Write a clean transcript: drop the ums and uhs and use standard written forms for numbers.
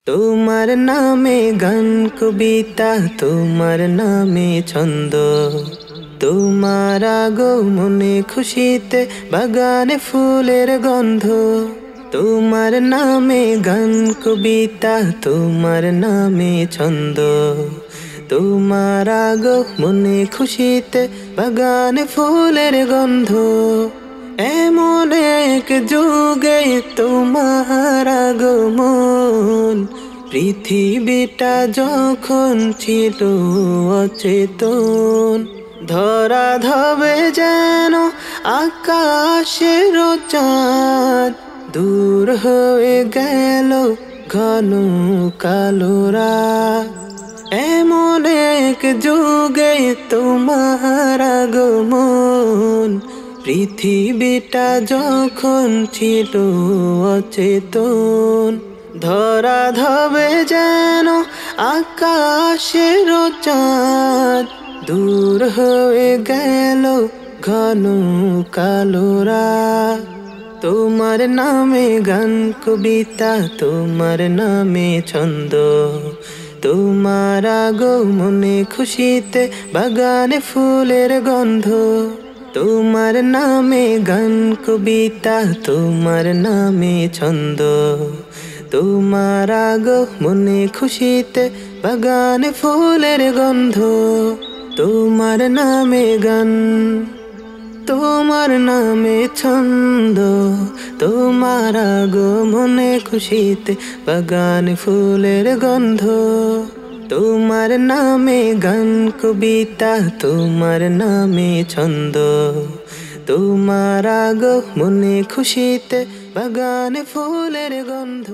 তোমার নামে গান কবিতা, তোমার নামে ছন্দ, তোমার আগমনে খুশিতে বাগানে ফুলের গন্ধ। তোমার নামে গান কবিতা, তোমার নামে ছন্দ, তোমার আগমনে খুশিতে বাগানে ফুলের গন্ধ। এমন এক যুগে তোমার আগমন, পৃথিবীটা যখন ছিল অচেতন। ধরা ধবে যেন আকাশের চাঁদ, দূর হয়ে গেল ঘন কালো রাত। এমন এক যুগে তোমার আগমন, পৃথিবীটা যখন ছিল অচেতন। ধরা ধবে যেন আকাশের চাঁদ, দূর হয়ে গেল ঘন কালো রাত। তোমার নামে গান কবিতা, তোমার নামে ছন্দ, তোমার আগমনে খুশিতে বাগানে ফুলের গন্ধ। তোমার নামে গান কবিতা, তোমার নামে ছন্দ, তোমার আগমনে খুশিতে বাগানে ফুলের গন্ধ। তোমার নামে গান, তোমার নামে ছন্দ, তোমার আগমনে খুশিতে বাগানে ফুলের গন্ধ। তোমার নামে গান কবিতা, তোমার নামে ছন্দ, তোমার আগমনে খুশিতে বাগানে ফুলের গন্ধ।